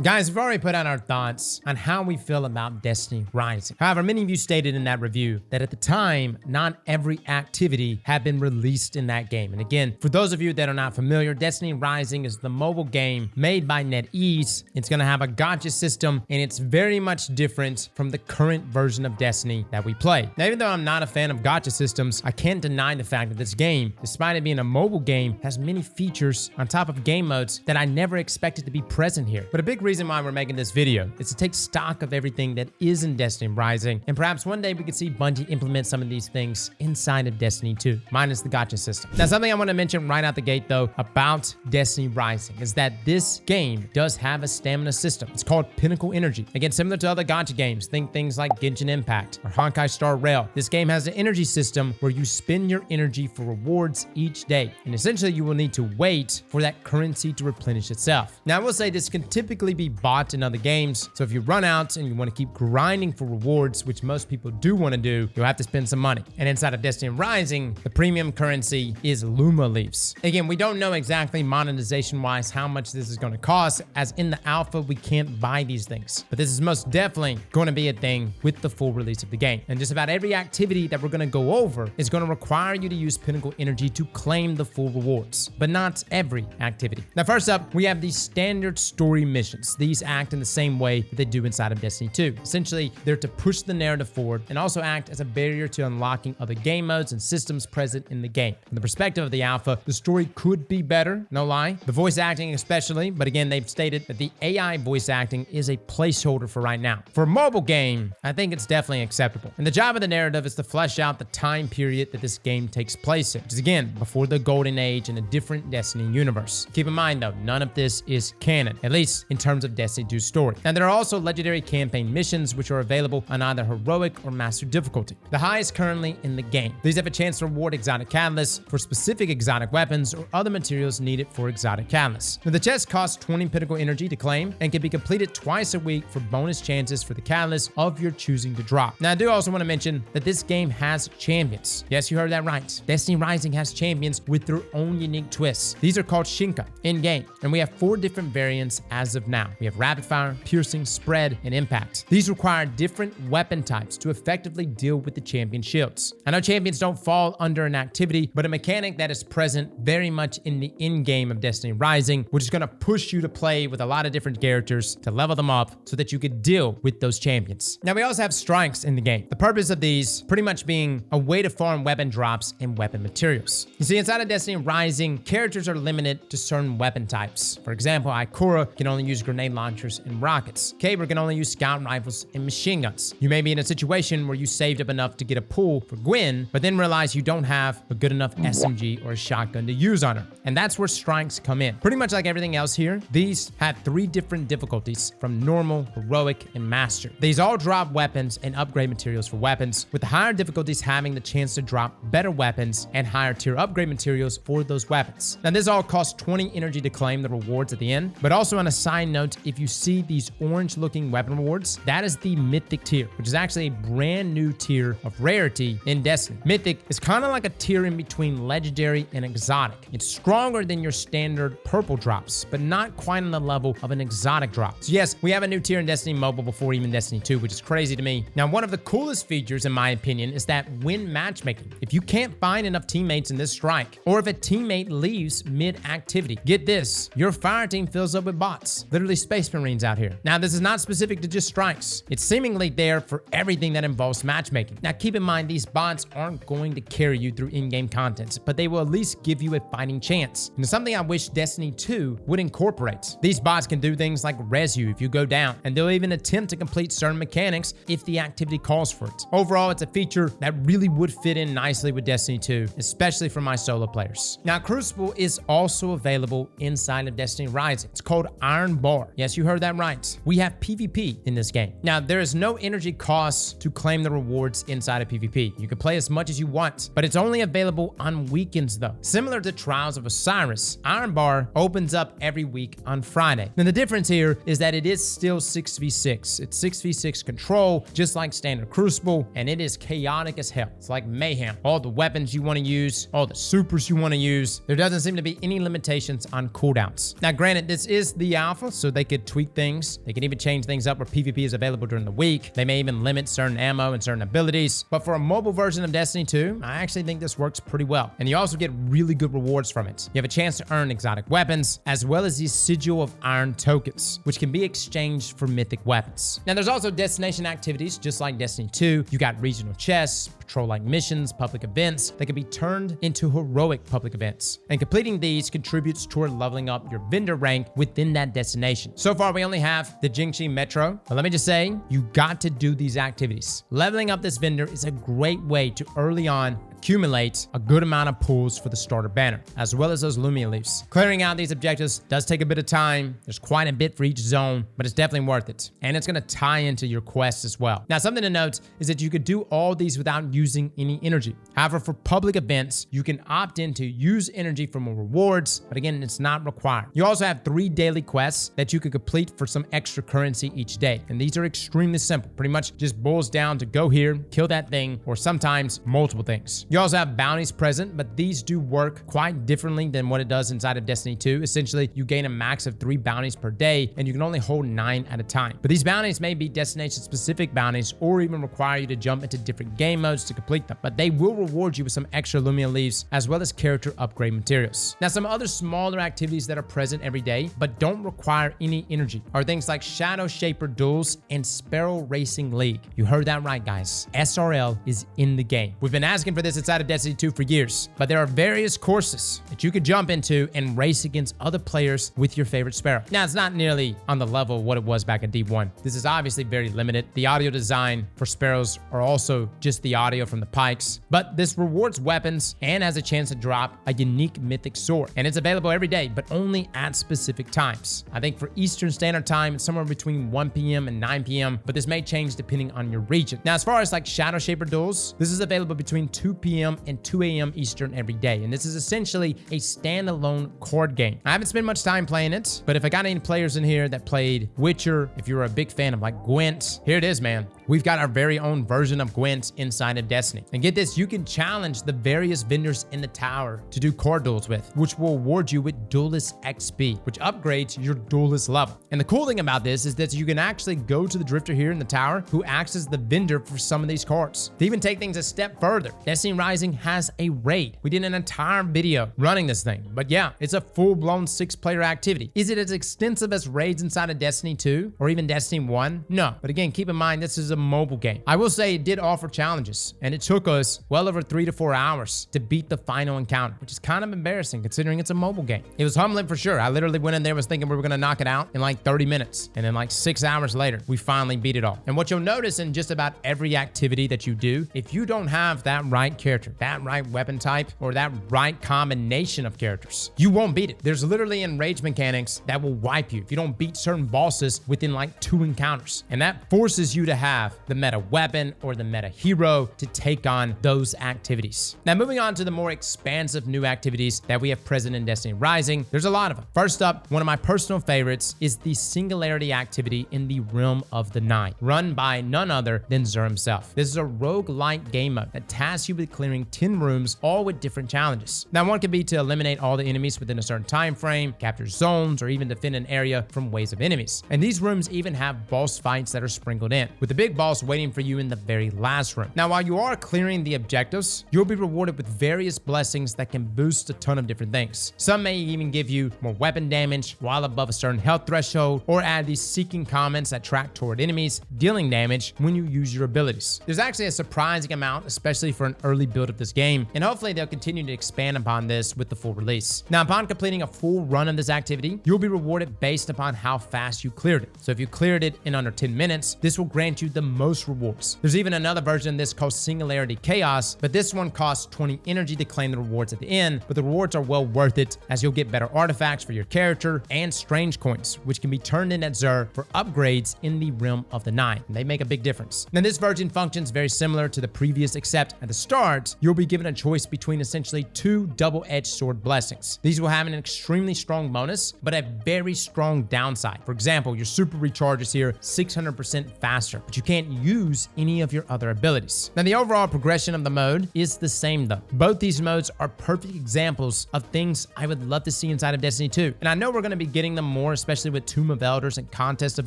Guys, we've already put out our thoughts on how we feel about Destiny Rising. However, many of you stated in that review that at the time, not every activity had been released in that game. And again, for those of you that are not familiar, Destiny Rising is the mobile game made by NetEase. It's going to have a gacha system, and it's very much different from the current version of Destiny that we play. Now, even though I'm not a fan of gacha systems, I can't deny the fact that this game, despite it being a mobile game, has many features on top of game modes that I never expected to be present here. But a big reason why we're making this video is to take stock of everything that is in Destiny Rising, and perhaps one day we could see Bungie implement some of these things inside of Destiny 2, minus the gacha system. Now, something I want to mention right out the gate though about Destiny Rising is that this game does have a stamina system. It's called Pinnacle Energy. Again, similar to other gacha games, think things like Genshin Impact or Honkai Star Rail. This game has an energy system where you spend your energy for rewards each day, and essentially you will need to wait for that currency to replenish itself. Now, I will say this can typically be bought in other games, so if you run out and you want to keep grinding for rewards, which most people do want to do, you'll have to spend some money. And inside of Destiny Rising, the premium currency is Luma Leaves. Again, we don't know exactly monetization-wise how much this is going to cost, as in the alpha we can't buy these things, but this is most definitely going to be a thing with the full release of the game. And just about every activity that we're going to go over is going to require you to use Pinnacle Energy to claim the full rewards, but not every activity. Now, first up, we have these standard story missions. These act in the same way that they do inside of Destiny 2. Essentially, they're to push the narrative forward and also act as a barrier to unlocking other game modes and systems present in the game. From the perspective of the alpha, the story could be better, no lie. The voice acting especially, but again, they've stated that the AI voice acting is a placeholder for right now. For a mobile game, I think it's definitely acceptable. And the job of the narrative is to flesh out the time period that this game takes place in, which is again, before the Golden Age in a different Destiny universe. Keep in mind though, none of this is canon, at least in terms of Destiny 2 story. Now, there are also legendary campaign missions which are available on either heroic or master difficulty, the highest currently in the game. These have a chance to reward exotic catalysts for specific exotic weapons or other materials needed for exotic catalysts. Now, the chest costs 20 Pinnacle Energy to claim and can be completed twice a week for bonus chances for the catalyst of your choosing to drop. Now, I do also want to mention that this game has champions. Yes, you heard that right. Destiny Rising has champions with their own unique twists. These are called Shinka in-game, and we have 4 different variants as of now. We have Rapid Fire, Piercing, Spread, and Impact. These require different weapon types to effectively deal with the champion shields. I know champions don't fall under an activity, but a mechanic that is present very much in the in-game of Destiny Rising, which is going to push you to play with a lot of different characters to level them up so that you could deal with those champions. Now, we also have strikes in the game. The purpose of these pretty much being a way to farm weapon drops and weapon materials. You see, inside of Destiny Rising, characters are limited to certain weapon types. For example, Ikora can only use grenade launchers and rockets. Caber can only use scout rifles and machine guns. You may be in a situation where you saved up enough to get a pull for Gwen, but then realize you don't have a good enough SMG or a shotgun to use on her. And that's where strikes come in. Pretty much like everything else here, these have 3 different difficulties from normal, heroic, and master. These all drop weapons and upgrade materials for weapons, with the higher difficulties having the chance to drop better weapons and higher tier upgrade materials for those weapons. Now, this all costs 20 energy to claim the rewards at the end, but also on a side note, if you see these orange looking weapon rewards, that is the Mythic Tier, which is actually a brand new tier of rarity in Destiny. Mythic is kind of like a tier in between legendary and exotic. It's stronger than your standard purple drops, but not quite on the level of an exotic drop. So yes, we have a new tier in Destiny Mobile before even Destiny 2, which is crazy to me. Now, one of the coolest features, in my opinion, is that when matchmaking, if you can't find enough teammates in this strike, or if a teammate leaves mid-activity, get this, your fire team fills up with bots. Literally Space Marines out here. Now, this is not specific to just strikes. It's seemingly there for everything that involves matchmaking. Now, keep in mind, these bots aren't going to carry you through in-game content, but they will at least give you a fighting chance. And it's something I wish Destiny 2 would incorporate. These bots can do things like res you if you go down, and they'll even attempt to complete certain mechanics if the activity calls for it. Overall, it's a feature that really would fit in nicely with Destiny 2, especially for my solo players. Now, Crucible is also available inside of Destiny Rising. It's called Iron Bar. Yes, you heard that right. We have PvP in this game. Now, there is no energy cost to claim the rewards inside of PvP. You can play as much as you want, but it's only available on weekends though. Similar to Trials of Osiris, Iron Bar opens up every week on Friday. Now, the difference here is that it is still 6v6. It's 6v6 control, just like standard Crucible, and it is chaotic as hell. It's like mayhem. All the weapons you want to use, all the supers you want to use. There doesn't seem to be any limitations on cooldowns. Now, granted, this is the alpha, so so they could tweak things. They can even change things up where PvP is available during the week. They may even limit certain ammo and certain abilities. But for a mobile version of Destiny 2, I actually think this works pretty well. And you also get really good rewards from it. You have a chance to earn exotic weapons, as well as the Sigil of Iron tokens, which can be exchanged for mythic weapons. Now, there's also destination activities, just like Destiny 2. You got regional chests, patrol-like missions, public events that can be turned into heroic public events. And completing these contributes toward leveling up your vendor rank within that destination. So far, we only have the Jingxi Metro, but let me just say, you got to do these activities. Leveling up this vendor is a great way to early on accumulate a good amount of pulls for the starter banner, as well as those Lumia leaves. Clearing out these objectives does take a bit of time. There's quite a bit for each zone, but it's definitely worth it. And it's going to tie into your quests as well. Now, something to note is that you could do all these without using any energy. However, for public events, you can opt in to use energy for more rewards, but again, it's not required. You also have 3 daily quests that you could complete for some extra currency each day. And these are extremely simple. Pretty much just boils down to go here, kill that thing, or sometimes multiple things. You also have bounties present, but these do work quite differently than what it does inside of Destiny 2. Essentially, you gain a max of 3 bounties per day, and you can only hold 9 at a time. But these bounties may be destination-specific bounties, or even require you to jump into different game modes to complete them. But they will reward you with some extra Lumia leaves, as well as character upgrade materials. Now, some other smaller activities that are present every day, but don't require any energy, are things like Shadow Shaper Duels and Sparrow Racing League. You heard that right, guys. SRL is in the game. We've been asking for this inside of Destiny 2 for years, but there are various courses that you could jump into and race against other players with your favorite Sparrow. Now, it's not nearly on the level of what it was back in D1. This is obviously very limited. The audio design for Sparrows are also just the audio from the pikes, but this rewards weapons and has a chance to drop a unique mythic sword. And it's available every day, but only at specific times. I think for Eastern Standard Time, it's somewhere between 1 p.m. and 9 p.m., but this may change depending on your region. Now, as far as like Shadow Shaper Duels, this is available between 2 p.m. and 2 a.m. Eastern every day. And this is essentially a standalone card game. I haven't spent much time playing it, but if I got any players in here that played Witcher, if you're a big fan of like Gwent, here it is, man. We've got our very own version of Gwent inside of Destiny. And get this, you can challenge the various vendors in the tower to do card duels with, which will award you with Duelist XP, which upgrades your Duelist level. And the cool thing about this is that you can actually go to the Drifter here in the tower who acts as the vendor for some of these cards. To even take things a step further, Destiny Rising has a raid. We did an entire video running this thing, but yeah, it's a full-blown 6-player activity. Is it as extensive as raids inside of Destiny 2 or even Destiny 1? No, but again, keep in mind, this is a mobile game. I will say it did offer challenges, and it took us well over 3 to 4 hours to beat the final encounter, which is kind of embarrassing considering it's a mobile game. It was humbling for sure. I literally went in there was thinking we were going to knock it out in like 30 minutes, and then like 6 hours later, we finally beat it all. And what you'll notice in just about every activity that you do, if you don't have that right character, that right weapon type, or that right combination of characters, you won't beat it. There's literally enrage mechanics that will wipe you if you don't beat certain bosses within like 2 encounters. And that forces you to have the meta weapon or the meta hero to take on those activities. Now, moving on to the more expansive new activities that we have present in Destiny Rising, there's a lot of them. First up, one of my personal favorites is the Singularity activity in the Realm of the Night, run by none other than Xur himself. This is a roguelike game mode that tasks you with clearing 10 rooms, all with different challenges. Now, one could be to eliminate all the enemies within a certain time frame, capture zones, or even defend an area from waves of enemies. And these rooms even have boss fights that are sprinkled in, with the big boss waiting for you in the very last room. Now, while you are clearing the objectives, you'll be rewarded with various blessings that can boost a ton of different things. Some may even give you more weapon damage while above a certain health threshold, or add these seeking comments that track toward enemies, dealing damage when you use your abilities. There's actually a surprising amount, especially for an early build of this game, and hopefully they'll continue to expand upon this with the full release. Now, upon completing a full run of this activity, you'll be rewarded based upon how fast you cleared it. So if you cleared it in under 10 minutes, this will grant you the most rewards. There's even another version of this called Singularity Chaos, but this one costs 20 energy to claim the rewards at the end, but the rewards are well worth it as you'll get better artifacts for your character and strange coins, which can be turned in at Xur for upgrades in the Realm of the Night, and they make a big difference. Now, this version functions very similar to the previous, except at the start, you'll be given a choice between essentially 2 double-edged sword blessings. These will have an extremely strong bonus, but a very strong downside. For example, your super recharge is here 600% faster, but you can't use any of your other abilities. Now, the overall progression of the mode is the same though. Both these modes are perfect examples of things I would love to see inside of Destiny 2. And I know we're going to be getting them more, especially with Tomb of Elders and Contest of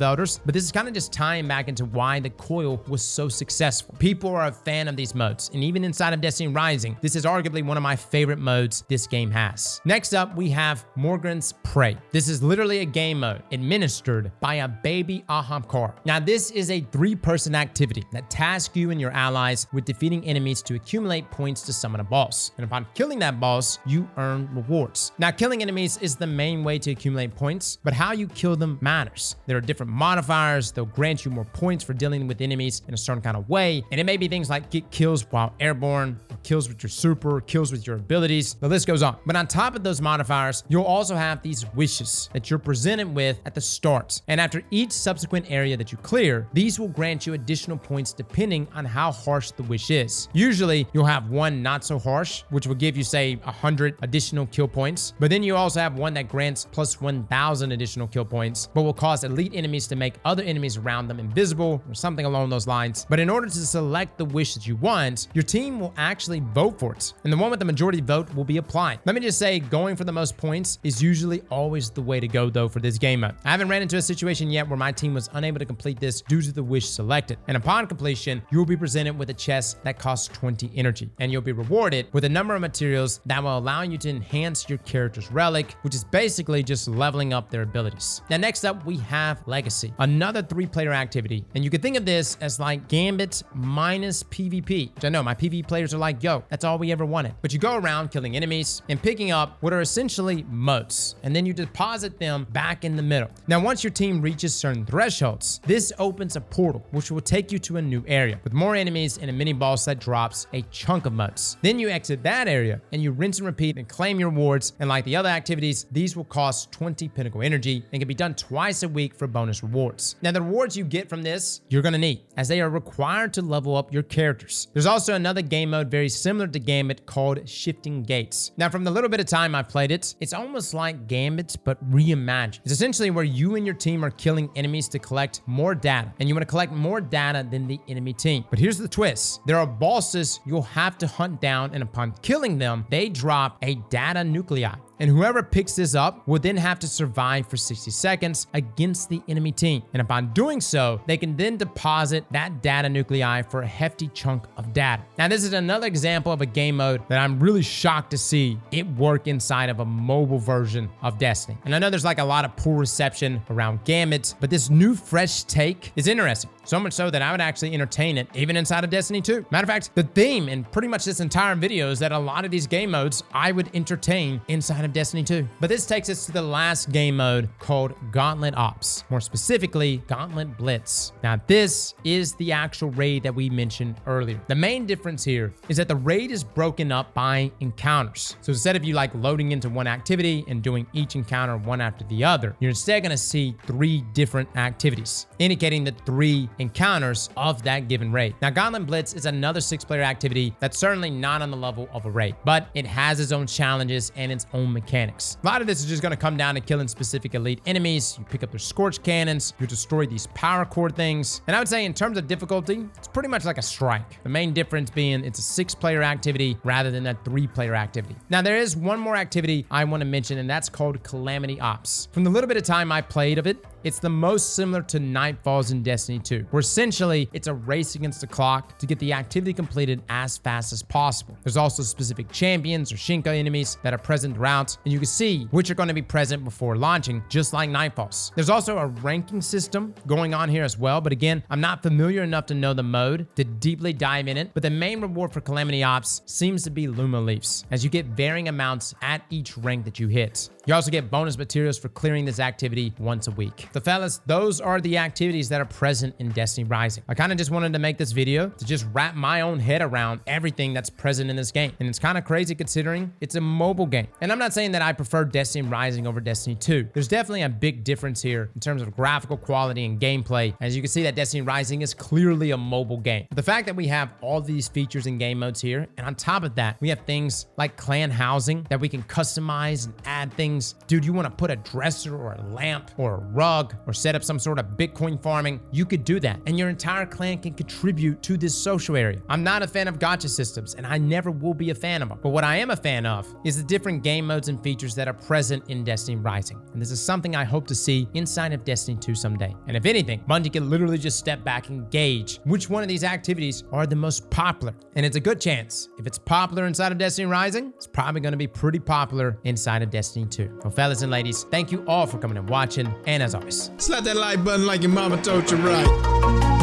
Elders, but this is kind of just tying back into why the Coil was so successful. People are a fan of these modes, and even inside of Destiny Rising, this is arguably one of my favorite modes this game has. Next up, we have Morgran's Prey. This is literally a game mode administered by a baby Ahamkar. Now, this is a 3-person activity that tasks you and your allies with defeating enemies to accumulate points to summon a boss. And upon killing that boss, you earn rewards. Now, killing enemies is the main way to accumulate points, but how you kill them matters. There are different modifiers. They'll grant you more points for dealing with enemies in a certain kind of way. And it may be things like get kills while airborne, or kills with your super, or kills with your abilities. The list goes on. But on top of those modifiers, you'll also have these wishes that you're presented with at the start. And after each subsequent area that you clear, these will grant you additional points depending on how harsh the wish is. Usually, you'll have one not so harsh, which will give you, say, 100 additional kill points. But then you also have one that grants plus 1,000 additional kill points, but will cause elite enemies to make other enemies around them invisible or something along those lines. But in order to select the wish that you want, your team will actually vote for it. And the one with the majority vote will be applied. Let me just say, going for the most points is usually always the way to go though for this game mode. I haven't ran into a situation yet where my team was unable to complete this due to the wish selected. And upon completion, you will be presented with a chest that costs 20 energy. And you'll be rewarded with a number of materials that will allow you to enhance your character's relic, which is basically just leveling up their abilities. Now, next up, we have Legacy, another 3-player activity. And you can think of this as like Gambit minus PvP, which I know my PvP players are like, yo, that's all we ever wanted. But you go around killing enemies and picking up what are essentially motes, and then you deposit them back in the middle. Now, once your team reaches certain thresholds, this opens a portal, which will take you to a new area with more enemies and a mini boss that drops a chunk of motes. Then you exit that area and you rinse and repeat and claim your rewards. And like the other activities, these will cost 20 pinnacle energy and can be done twice a week for bonus rewards. Now, the rewards you get from this, you're gonna need, as they are required to level up your characters. There's also another game mode very similar to Gambit called Shifting Gates. Now, from the little bit of time I've played it, it's almost like Gambit, but reimagined. It's essentially where you and your team are killing enemies to collect more data, and you want to collect more data than the enemy team. But here's the twist. There are bosses you'll have to hunt down, and upon killing them, they drop a data nuclei. And whoever picks this up will then have to survive for 60 seconds against the enemy team. And upon doing so, they can then deposit that data nuclei for a hefty chunk of data. Now, this is another example of a game mode that I'm really shocked to see it work inside of a mobile version of Destiny. And I know there's like a lot of poor reception around Gambit, but this new fresh take is interesting. So much so that I would actually entertain it even inside of Destiny 2. Matter of fact, the theme in pretty much this entire video is that a lot of these game modes I would entertain inside of Destiny 2. But this takes us to the last game mode called Gauntlet Ops, more specifically Gauntlet Blitz. Now, this is the actual raid that we mentioned earlier. The main difference here is that the raid is broken up by encounters. So instead of you like loading into one activity and doing each encounter one after the other, you're instead going to see 3 different activities, indicating the 3 encounters of that given raid. Now, Gauntlet Blitz is another 6-player activity that's certainly not on the level of a raid, but it has its own challenges and its own mechanics. A lot of this is just going to come down to killing specific elite enemies. You pick up their scorch cannons, you destroy these power core things, and I would say in terms of difficulty, it's pretty much like a strike. The main difference being it's a 6-player activity rather than a 3-player activity. Now, there is one more activity I want to mention, and that's called Calamity Ops. From the little bit of time I played of it, it's the most similar to Nightfalls in Destiny 2, where essentially it's a race against the clock to get the activity completed as fast as possible. There's also specific champions or Shinka enemies that are present throughout, and you can see which are going to be present before launching, just like Nightfalls. There's also a ranking system going on here as well, but again, I'm not familiar enough to know the mode to deeply dive in it, but the main reward for Calamity Ops seems to be Luma Leaves, as you get varying amounts at each rank that you hit. You also get bonus materials for clearing this activity once a week. So fellas, those are the activities that are present in Destiny Rising. I kind of just wanted to make this video to just wrap my own head around everything that's present in this game. And it's kind of crazy considering it's a mobile game. And I'm not saying that I prefer Destiny Rising over Destiny 2. There's definitely a big difference here in terms of graphical quality and gameplay. As you can see that Destiny Rising is clearly a mobile game. But the fact that we have all these features and game modes here, and on top of that, we have things like clan housing that we can customize and add things. Dude, you want to put a dresser or a lamp or a rug log or set up some sort of Bitcoin farming, you could do that. And your entire clan can contribute to this social area. I'm not a fan of gacha systems, and I never will be a fan of them. But what I am a fan of is the different game modes and features that are present in Destiny Rising. And this is something I hope to see inside of Destiny 2 someday. And if anything, Bungie can literally just step back and gauge which one of these activities are the most popular. And it's a good chance. If it's popular inside of Destiny Rising, it's probably going to be pretty popular inside of Destiny 2. So fellas and ladies, thank you all for coming and watching. And as always, slap that like button like your mama told you right.